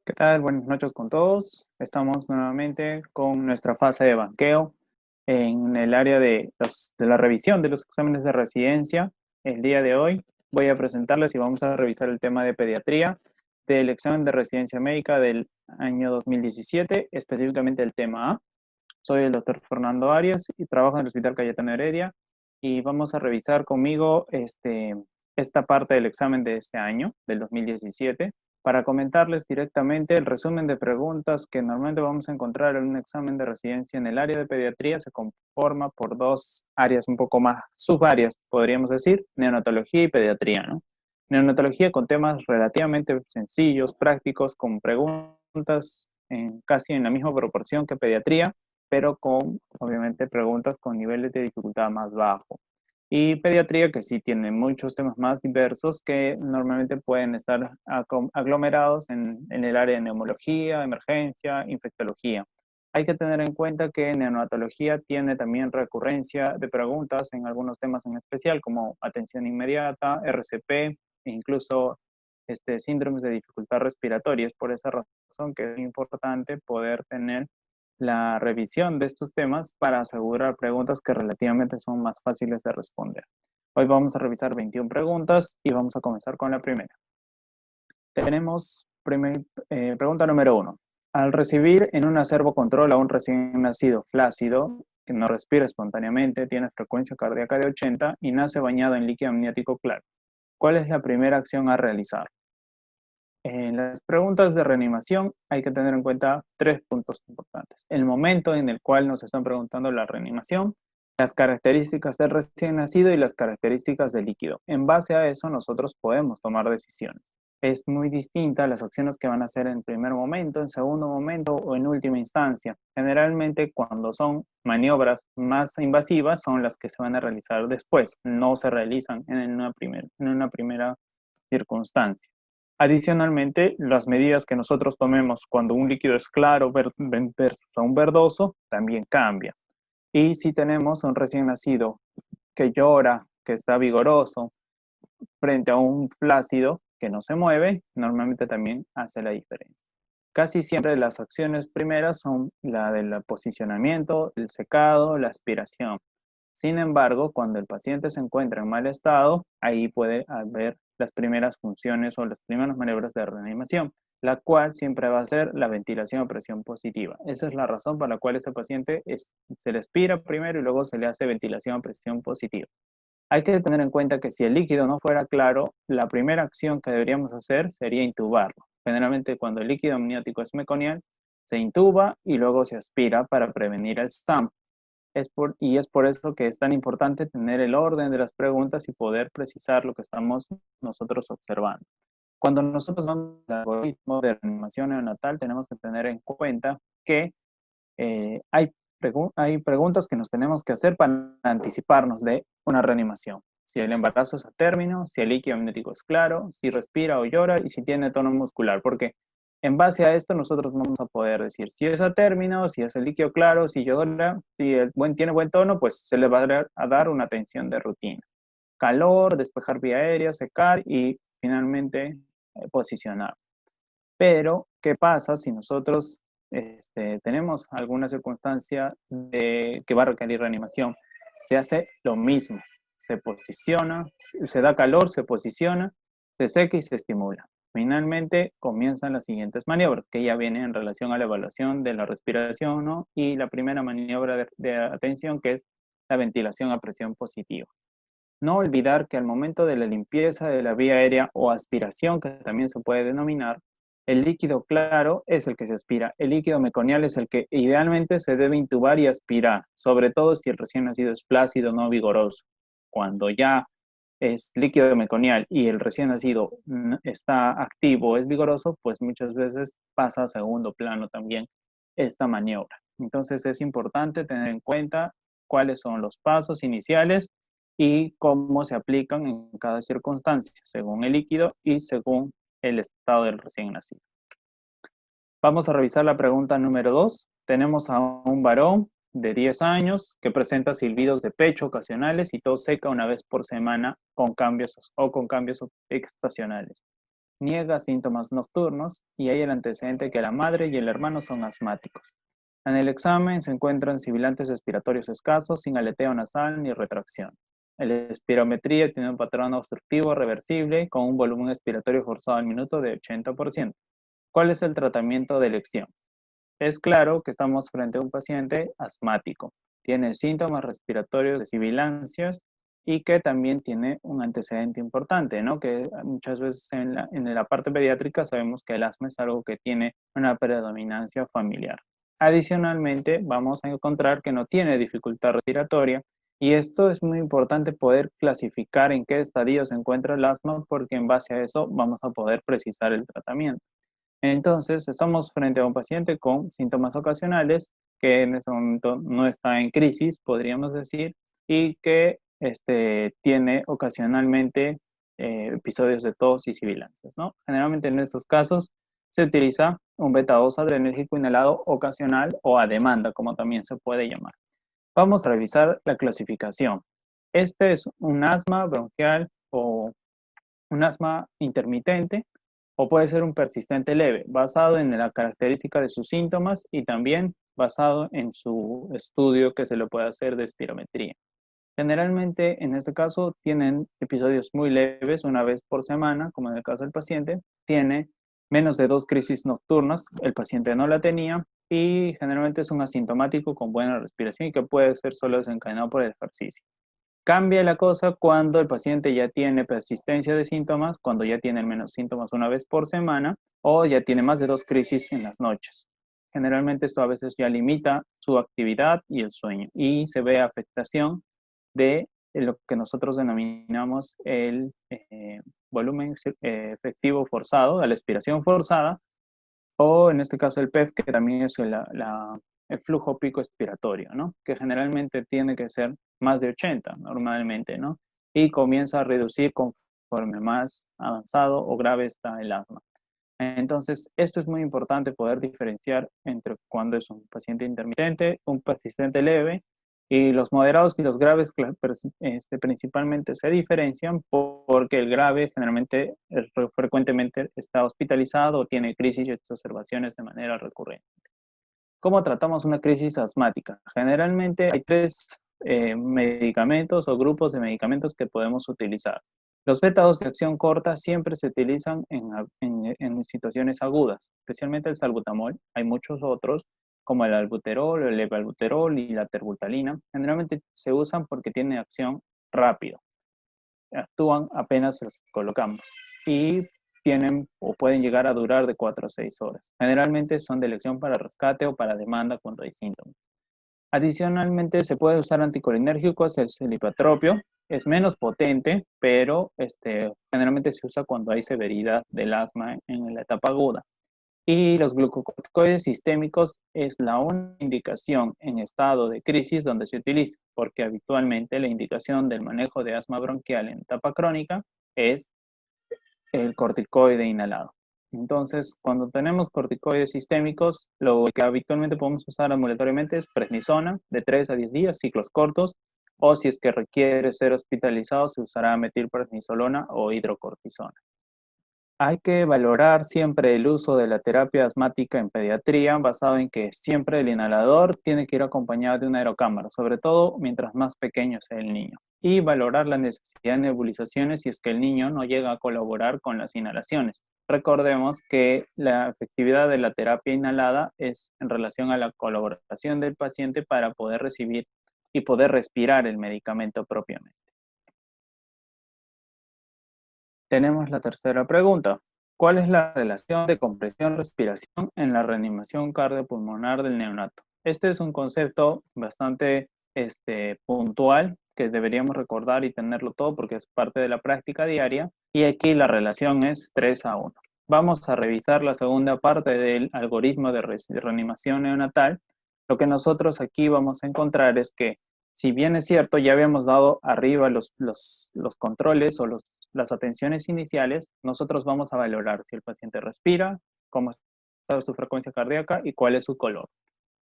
¿Qué tal? Buenas noches con todos. Estamos nuevamente con nuestra fase de banqueo en el área de la revisión de los exámenes de residencia. El día de hoy voy a presentarles y vamos a revisar el tema de pediatría del examen de residencia médica del año 2017, específicamente el tema A. Soy el doctor Fernando Arias y trabajo en el Hospital Cayetano Heredia y vamos a revisar conmigo esta parte del examen de este año, del 2017, para comentarles directamente el resumen de preguntas que normalmente vamos a encontrar en un examen de residencia en el área de pediatría. Se conforma por dos áreas un poco más subáreas, podríamos decir, neonatología y pediatría, ¿no? Neonatología con temas relativamente sencillos, prácticos, con preguntas casi en la misma proporción que pediatría, pero con, obviamente, preguntas con niveles de dificultad más bajo. Y pediatría, que sí tiene muchos temas más diversos que normalmente pueden estar aglomerados en el área de neumología, emergencia, infectología. Hay que tener en cuenta que neonatología tiene también recurrencia de preguntas en algunos temas en especial, como atención inmediata, RCP, e incluso síndromes de dificultad respiratoria. Es por esa razón que es importante poder tener la revisión de estos temas para asegurar preguntas que relativamente son más fáciles de responder. Hoy vamos a revisar 21 preguntas y vamos a comenzar con la primera. Tenemos pregunta número 1. Al recibir en un acervo control a un recién nacido flácido, que no respira espontáneamente, tiene frecuencia cardíaca de 80 y nace bañado en líquido amniótico claro, ¿cuál es la primera acción a realizar? En las preguntas de reanimación hay que tener en cuenta tres puntos importantes. El momento en el cual nos están preguntando la reanimación, las características del recién nacido y las características del líquido. En base a eso nosotros podemos tomar decisiones. Es muy distinta las acciones que van a hacer en primer momento, en segundo momento o en última instancia. Generalmente cuando son maniobras más invasivas son las que se van a realizar después, no se realizan en una primera circunstancia. Adicionalmente, las medidas que nosotros tomemos cuando un líquido es claro versus a un verdoso también cambia. Y si tenemos a un recién nacido que llora, que está vigoroso, frente a un flácido que no se mueve, normalmente también hace la diferencia. Casi siempre las acciones primeras son la del posicionamiento, el secado, la aspiración. Sin embargo, cuando el paciente se encuentra en mal estado, ahí puede haber las primeras funciones o las primeras maniobras de reanimación, la cual siempre va a ser la ventilación a presión positiva. Esa es la razón por la cual ese paciente se le aspira primero y luego se le hace ventilación a presión positiva. Hay que tener en cuenta que si el líquido no fuera claro, la primera acción que deberíamos hacer sería intubarlo. Generalmente cuando el líquido amniótico es meconial, se intuba y luego se aspira para prevenir el SAM. Y es por eso que es tan importante tener el orden de las preguntas y poder precisar lo que estamos nosotros observando. Cuando nosotros vamos al algoritmo de reanimación neonatal, tenemos que tener en cuenta que hay preguntas que nos tenemos que hacer para anticiparnos de una reanimación. Si el embarazo es a término, si el líquido amniótico es claro, si respira o llora y si tiene tono muscular. Porque en base a esto nosotros vamos a poder decir si es a término, si es el líquido claro, si llora, si tiene buen tono, pues se le va a dar una atención de rutina. Calor, despejar vía aérea, secar y finalmente posicionar. Pero, ¿qué pasa si nosotros tenemos alguna circunstancia que va a requerir reanimación? Se hace lo mismo, se posiciona, se da calor, se posiciona, se seca y se estimula. Finalmente comienzan las siguientes maniobras, que ya vienen en relación a la evaluación de la respiración, ¿no? Y la primera maniobra de atención, que es la ventilación a presión positiva. No olvidar que al momento de la limpieza de la vía aérea o aspiración, que también se puede denominar, el líquido claro es el que se aspira. El líquido meconial es el que idealmente se debe intubar y aspirar, sobre todo si el recién nacido es flácido, no vigoroso. Cuando ya es líquido meconial y el recién nacido está activo, es vigoroso, pues muchas veces pasa a segundo plano también esta maniobra. Entonces es importante tener en cuenta cuáles son los pasos iniciales y cómo se aplican en cada circunstancia, según el líquido y según el estado del recién nacido. Vamos a revisar la pregunta número 2. Tenemos a un varón de 10 años que presenta silbidos de pecho ocasionales y tos seca una vez por semana con cambios estacionales. niega síntomas nocturnos y hay el antecedente que la madre y el hermano son asmáticos. En el examen se encuentran sibilantes respiratorios escasos, sin aleteo nasal ni retracción. La espirometría tiene un patrón obstructivo reversible con un volumen expiratorio forzado al minuto de 80%. ¿Cuál es el tratamiento de elección? Es claro que estamos frente a un paciente asmático. Tiene síntomas respiratorios de sibilancias y que también tiene un antecedente importante, ¿no? Que muchas veces en la parte pediátrica sabemos que el asma es algo que tiene una predominancia familiar. Adicionalmente, vamos a encontrar que no tiene dificultad respiratoria y esto es muy importante poder clasificar en qué estadio se encuentra el asma porque en base a eso vamos a poder precisar el tratamiento. Entonces, estamos frente a un paciente con síntomas ocasionales que en este momento no está en crisis, podríamos decir, y que tiene ocasionalmente episodios de tos y sibilancias, ¿no? Generalmente en estos casos se utiliza un beta-2 adrenérgico inhalado ocasional o a demanda, como también se puede llamar. Vamos a revisar la clasificación. Este es un asma bronquial o un asma intermitente o puede ser un persistente leve, basado en la característica de sus síntomas y también basado en su estudio que se le puede hacer de espirometría. Generalmente, en este caso, tienen episodios muy leves, una vez por semana, como en el caso del paciente. Tiene menos de 2 crisis nocturnas, el paciente no la tenía, y generalmente es un asintomático con buena respiración y que puede ser solo desencadenado por el ejercicio. Cambia la cosa cuando el paciente ya tiene persistencia de síntomas, cuando ya tiene menos síntomas una vez por semana o ya tiene más de 2 crisis en las noches. Generalmente esto a veces ya limita su actividad y el sueño y se ve afectación de lo que nosotros denominamos el volumen efectivo forzado, la expiración forzada, o en este caso el PEF, que también es el flujo pico expiratorio, ¿no? Que generalmente tiene que ser más de 80 normalmente, ¿no? Y comienza a reducir conforme más avanzado o grave está el asma. Entonces, esto es muy importante poder diferenciar entre cuando es un paciente intermitente, un persistente leve, y los moderados y los graves principalmente se diferencian porque el grave generalmente frecuentemente está hospitalizado o tiene crisis y exacerbaciones de manera recurrente. ¿Cómo tratamos una crisis asmática? Generalmente hay tres medicamentos o grupos de medicamentos que podemos utilizar. Los beta-2 de acción corta siempre se utilizan en situaciones agudas, especialmente el salbutamol. Hay muchos otros, como el albuterol, el levalbuterol y la terbutaline. Generalmente se usan porque tienen acción rápido. Actúan apenas los colocamos y tienen o pueden llegar a durar de 4 a 6 horas. Generalmente son de elección para rescate o para demanda cuando hay síntomas. Adicionalmente, se puede usar anticolinérgicos, el celipatropio. Es menos potente, pero generalmente se usa cuando hay severidad del asma en la etapa aguda. Y los glucocorticoides sistémicos es la única indicación en estado de crisis donde se utiliza, porque habitualmente la indicación del manejo de asma bronquial en etapa crónica es el corticoide inhalado. Entonces, cuando tenemos corticoides sistémicos, lo que habitualmente podemos usar ambulatoriamente es prednisona de 3 a 10 días, ciclos cortos, o si es que requiere ser hospitalizado, se usará metilprednisolona o hidrocortisona. Hay que valorar siempre el uso de la terapia asmática en pediatría, basado en que siempre el inhalador tiene que ir acompañado de una aerocámara, sobre todo mientras más pequeño sea el niño. Y valorar la necesidad de nebulizaciones si es que el niño no llega a colaborar con las inhalaciones. Recordemos que la efectividad de la terapia inhalada es en relación a la colaboración del paciente para poder recibir y poder respirar el medicamento propiamente. Tenemos la tercera pregunta. ¿Cuál es la relación de compresión-respiración en la reanimación cardiopulmonar del neonato? Este es un concepto bastante puntual que deberíamos recordar y tenerlo todo porque es parte de la práctica diaria y aquí la relación es 3 a 1. Vamos a revisar la segunda parte del algoritmo de reanimación neonatal. Lo que nosotros aquí vamos a encontrar es que si bien es cierto, ya habíamos dado arriba los controles o las atenciones iniciales, nosotros vamos a valorar si el paciente respira, cómo está su frecuencia cardíaca y cuál es su color.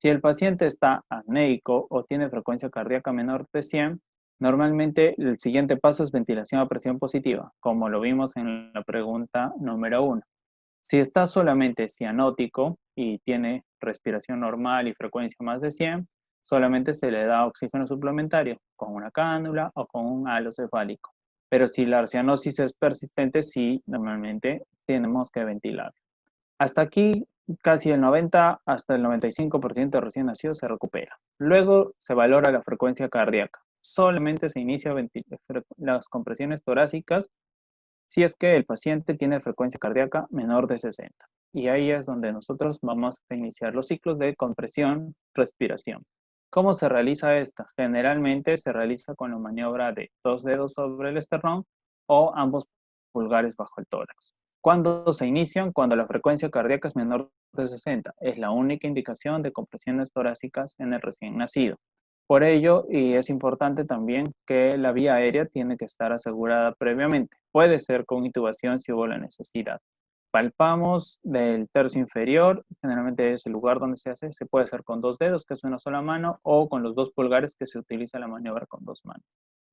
Si el paciente está apneico o tiene frecuencia cardíaca menor de 100, Normalmente el siguiente paso es ventilación a presión positiva, como lo vimos en la pregunta número 1. Si está solamente cianótico y tiene respiración normal y frecuencia más de 100, solamente se le da oxígeno suplementario con una cánula o con un halo cefálico. Pero si la cianosis es persistente, sí, normalmente tenemos que ventilar. Hasta aquí, casi el 90 hasta el 95% de recién nacidos se recupera. Luego se valora la frecuencia cardíaca. Solamente se inicia las compresiones torácicas si es que el paciente tiene frecuencia cardíaca menor de 60. Y ahí es donde nosotros vamos a iniciar los ciclos de compresión, respiración. ¿Cómo se realiza esta? Generalmente se realiza con la maniobra de 2 dedos sobre el esternón o ambos pulgares bajo el tórax. ¿Cuándo se inician? Cuando la frecuencia cardíaca es menor de 60. Es la única indicación de compresiones torácicas en el recién nacido. Por ello, y es importante también que la vía aérea tiene que estar asegurada previamente. Puede ser con intubación si hubo la necesidad. Palpamos del tercio inferior, generalmente es el lugar donde se hace, se puede hacer con 2 dedos, que es una sola mano, o con los 2 pulgares, que se utiliza la maniobra con 2 manos.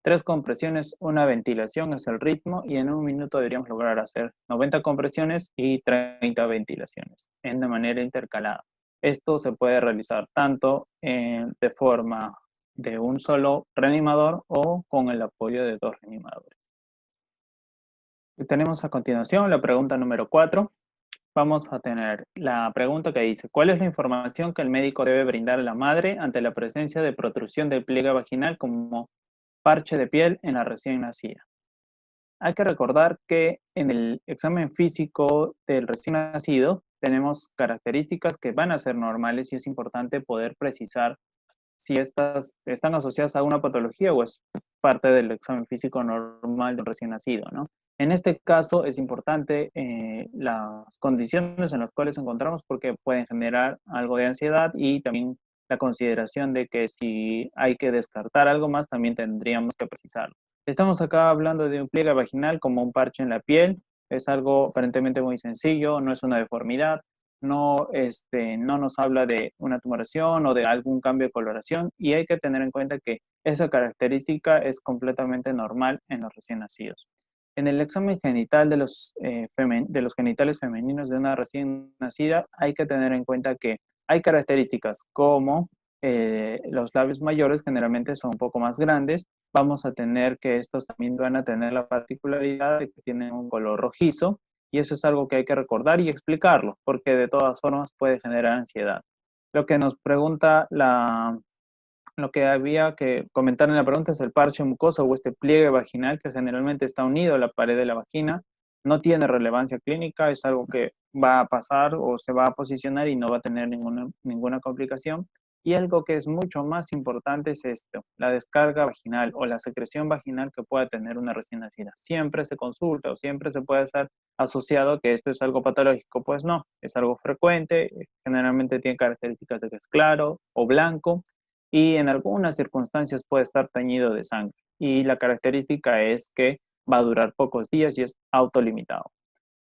3 compresiones, una ventilación es el ritmo, y en un minuto deberíamos lograr hacer 90 compresiones y 30 ventilaciones, de manera intercalada. Esto se puede realizar tanto de forma de un solo reanimador o con el apoyo de 2 reanimadores. Y tenemos a continuación la pregunta número 4. Vamos a tener la pregunta que dice: ¿cuál es la información que el médico debe brindar a la madre ante la presencia de protrusión del pliegue vaginal como parche de piel en la recién nacida? Hay que recordar que en el examen físico del recién nacido tenemos características que van a ser normales y es importante poder precisar si estas están asociadas a una patología o es parte del examen físico normal de un recién nacido, ¿no? En este caso es importante las condiciones en las cuales encontramos porque pueden generar algo de ansiedad y también la consideración de que si hay que descartar algo más también tendríamos que precisarlo. Estamos acá hablando de un pliegue vaginal como un parche en la piel, es algo aparentemente muy sencillo, no es una deformidad, no nos habla de una tumoración o de algún cambio de coloración y hay que tener en cuenta que esa característica es completamente normal en los recién nacidos. En el examen genital de los genitales femeninos de una recién nacida hay que tener en cuenta que hay características como los labios mayores generalmente son un poco más grandes. Vamos a tener que estos también van a tener la particularidad de que tienen un color rojizo y eso es algo que hay que recordar y explicarlo, porque de todas formas puede generar ansiedad. Lo que nos pregunta lo que había que comentar en la pregunta es el parche mucoso o este pliegue vaginal que generalmente está unido a la pared de la vagina. No tiene relevancia clínica, es algo que va a pasar o se va a posicionar y no va a tener ninguna complicación. Y algo que es mucho más importante es esto, la descarga vaginal o la secreción vaginal que pueda tener una recién nacida. Siempre se consulta o siempre se puede estar asociado a que esto es algo patológico. Pues no, es algo frecuente, generalmente tiene características de que es claro o blanco y en algunas circunstancias puede estar teñido de sangre. Y la característica es que va a durar pocos días y es autolimitado.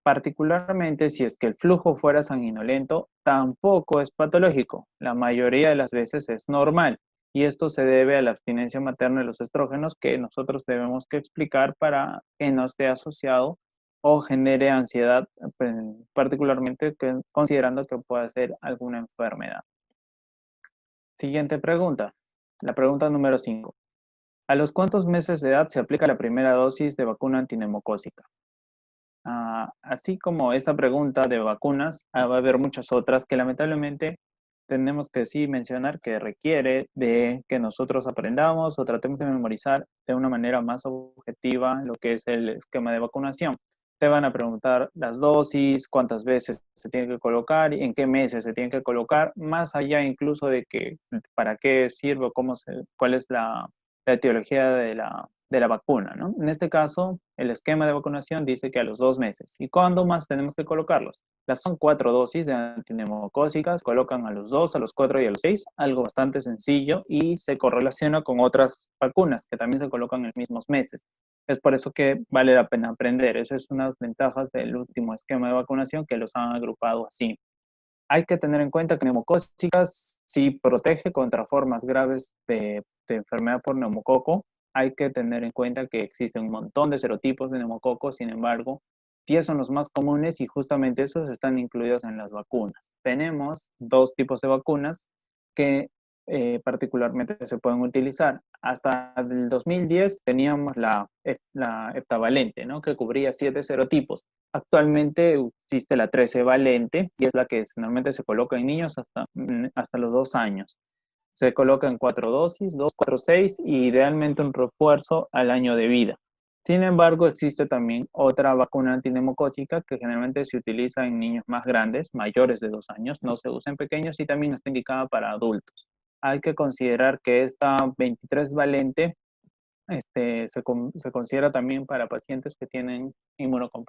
Particularmente si es que el flujo fuera sanguinolento, tampoco es patológico. La mayoría de las veces es normal. Y esto se debe a la abstinencia materna de los estrógenos que nosotros debemos que explicar para que no esté asociado o genere ansiedad, particularmente considerando que pueda ser alguna enfermedad. Siguiente pregunta. La pregunta número 5. ¿A los cuántos meses de edad se aplica la primera dosis de vacuna antineumocócica? Así como esa pregunta de vacunas, va a haber muchas otras que lamentablemente tenemos que sí mencionar que requiere de que nosotros aprendamos o tratemos de memorizar de una manera más objetiva lo que es el esquema de vacunación. Te van a preguntar las dosis, cuántas veces se tiene que colocar y en qué meses se tiene que colocar, más allá incluso de que para qué sirve, cuál es la etiología de la vacuna, ¿no? En este caso, el esquema de vacunación dice que a los 2 meses. ¿Y cuándo más tenemos que colocarlos? Las son 4 dosis de antineumocócicas, colocan a los 2, a los 4 y a los 6, algo bastante sencillo y se correlaciona con otras vacunas que también se colocan en los mismos meses. Es por eso que vale la pena aprender. Eso es unas ventajas del último esquema de vacunación que los han agrupado así. Hay que tener en cuenta que neumocócicas sí protege contra formas graves de enfermedad por neumococo. hay que tener en cuenta que existen un montón de serotipos de neumococo, sin embargo, 10 son los más comunes y justamente esos están incluidos en las vacunas. Tenemos dos tipos de vacunas que particularmente se pueden utilizar. Hasta el 2010 teníamos la heptavalente, ¿no? Que cubría 7 serotipos. Actualmente existe la 13 valente y es la que normalmente se coloca en niños hasta los 2 años. Se coloca en 4 dosis, 2, 4, 6 y idealmente un refuerzo al año de vida. Sin embargo, existe también otra vacuna antineumocócica que generalmente se utiliza en niños más grandes, mayores de 2 años, no se usa en pequeños y también está indicada para adultos. Hay que considerar que esta 23 valente se considera también para pacientes que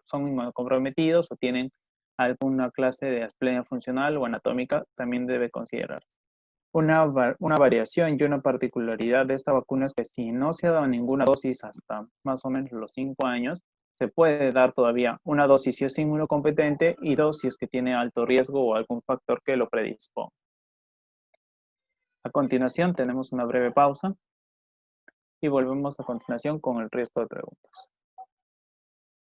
son inmunocomprometidos o tienen alguna clase de asplenia funcional o anatómica, también debe considerarse. Una variación y una particularidad de esta vacuna es que si no se ha dado ninguna dosis hasta más o menos los 5 años, se puede dar todavía una dosis si es inmunocompetente y dos si es que tiene alto riesgo o algún factor que lo predisponga. A continuación tenemos una breve pausa y volvemos a continuación con el resto de preguntas.